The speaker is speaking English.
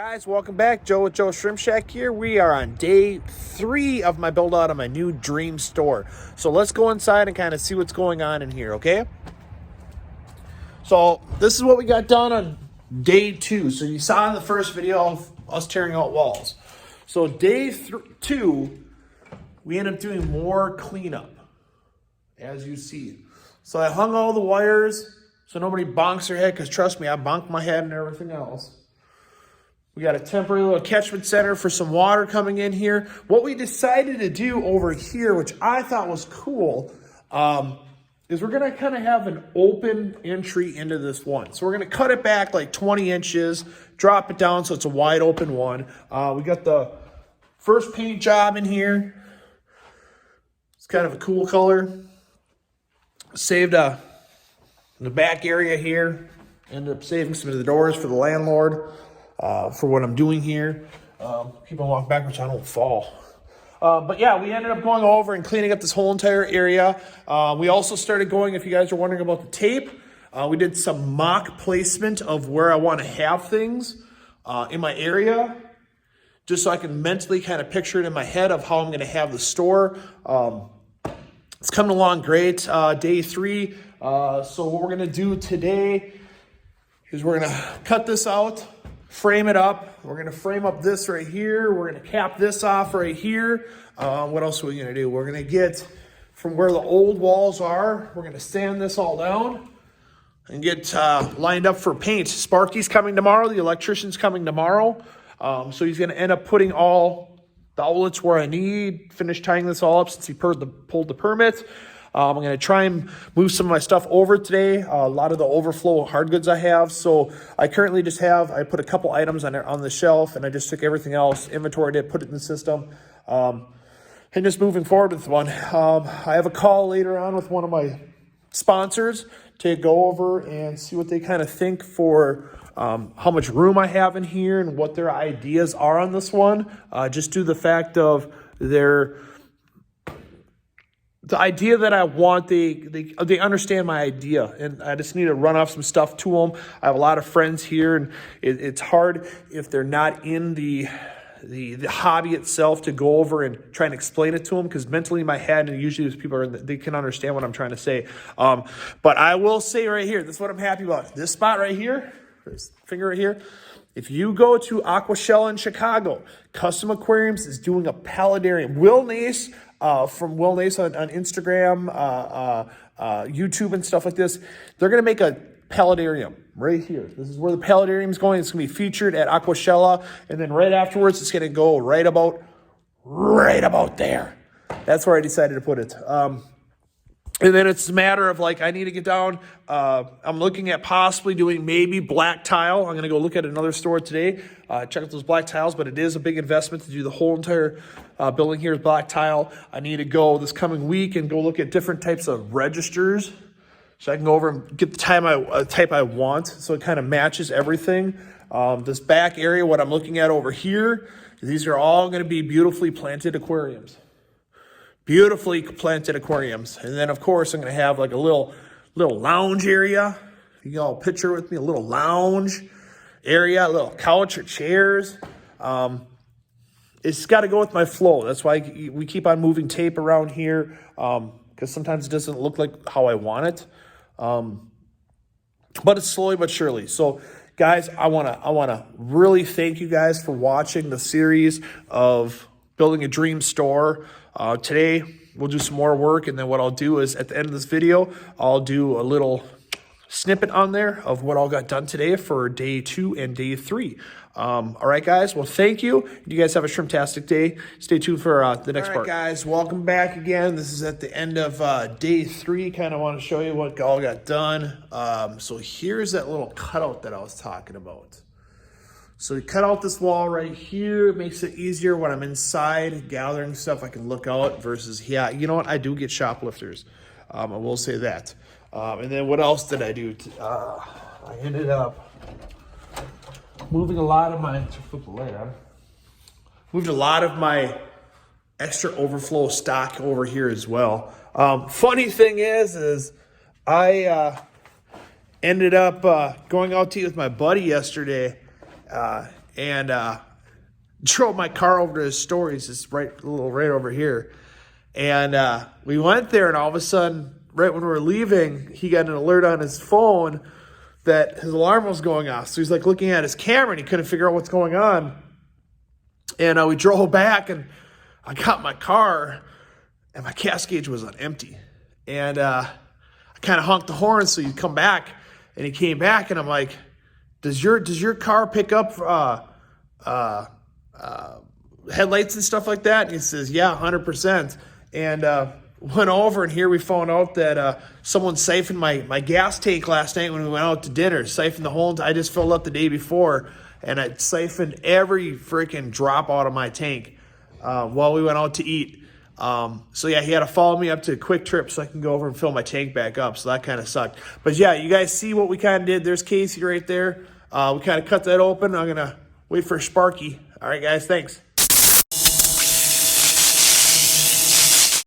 Guys, welcome back. Joe with Joe Shrimp Shack here. We are on day 3 of my build out of my new dream store. So let's go inside and kind of see what's going on in here, okay? So this is what we got done on day 2. So you saw in the first video of us tearing out walls. So day 2, we end up doing more cleanup, as you see. So I hung all the wires so nobody bonks their head, because trust me, I bonk my head and everything else. We got a temporary little catchment center for some water coming in here. What we decided to do over here, which I thought was cool, is we're going to kind of have an open entry into this one. So we're going to cut it back like 20 inches, drop it down so it's a wide open one. We got the first paint job in here. It's kind of a cool color. Saved the back area here. Ended up saving some of the doors for the landlord. For what I'm doing here. People walk backwards so I don't fall. But yeah, we ended up going over and cleaning up this whole entire area. We also started going, if you guys are wondering about the tape, we did some mock placement of where I want to have things in my area, just so I can mentally kind of picture it in my head of how I'm going to have the store. It's coming along great. Day 3. So what we're going to do today is we're going to cut this out, frame it up. We're going to frame up this right here. We're going to cap this off right here. What else are we going to do? We're going to get from where the old walls are. We're going to sand this all down and get lined up for paint. Sparky's coming tomorrow. The electrician's coming tomorrow. So he's going to end up putting all the outlets where I need, finish tying this all up since he pulled the permit. I'm going to try and move some of my stuff over today. A lot of the overflow hard goods I have. So I currently just I put a couple items on the shelf, and I just took everything else, inventoried it, put it in the system, and just moving forward with one. I have a call later on with one of my sponsors to go over and see what they kind of think for how much room I have in here and what their ideas are on this one. Just due to the fact of the idea that I want, they understand my idea, and I just need to run off some stuff to them. I have a lot of friends here, and it's hard if they're not in the hobby itself to go over and try and explain it to them, because mentally in my head, and usually those people they can understand what I'm trying to say. But I will say right here, this is what I'm happy about. This spot right here, this finger right here. If you go to Aquashella in Chicago, Custom Aquariums is doing a paludarium. Will Nace from Will Nace on Instagram, YouTube and stuff like this, they're going to make a paludarium right here. This is where the paludarium is going. It's going to be featured at Aquashella, and then right afterwards, it's going to go right about there. That's where I decided to put it. And then it's a matter of I need to get down. I'm looking at possibly doing maybe black tile. I'm going to go look at another store today, check out those black tiles, but it is a big investment to do the whole entire building here with black tile. I need to go this coming week and go look at different types of registers so I can go over and get the type I want, so it kind of matches everything. This back area, what I'm looking at over here, these are all going to be beautifully planted aquariums. Beautifully planted aquariums. And then, of course, I'm going to have a little lounge area. You can all picture with me, a little lounge area, a little couch or chairs. It's got to go with my flow. That's why we keep on moving tape around here, because sometimes it doesn't look like how I want it. But it's slowly but surely. So, guys, I wanna really thank you guys for watching the series of Building a Dream Store. Today, we'll do some more work, and then what I'll do is at the end of this video, I'll do a little snippet on there of what all got done today for day 2 and day 3. All right, guys. Well, thank you. You guys have a shrimptastic day. Stay tuned for the next part. All right, guys. Welcome back again. This is at the end of day 3. Kind of want to show you what all got done. So here's that little cutout that I was talking about. So you cut out this wall right here. It makes it easier when I'm inside gathering stuff. I can look out versus, yeah, you know what? I do get shoplifters. I will say that. And then what else did I do? I ended up moving a lot of my, moved a lot of my extra overflow stock over here as well. Funny thing is I ended up going out to eat with my buddy yesterday. and drove my car over to his Stories. It's right over here. And we went there, and all of a sudden, right when we were leaving, he got an alert on his phone that his alarm was going off. So he's like looking at his camera, and he couldn't figure out what's going on. And we drove back, and I got my car, and my gas gauge was on empty. And I kind of honked the horn, so he'd come back, and he came back, and I'm like, does your car pick up headlights and stuff like that? And he says, yeah, 100%. And went over, and here we found out that someone siphoned my gas tank last night when we went out to dinner. Siphoned the whole, I just filled up the day before, and I siphoned every freaking drop out of my tank while we went out to eat. So yeah, he had to follow me up to a Quick Trip so I can go over and fill my tank back up. So that kind of sucked. But yeah, you guys see what we kind of did. There's Casey right there. We kind of cut that open. I'm going to wait for Sparky. All right, guys, thanks.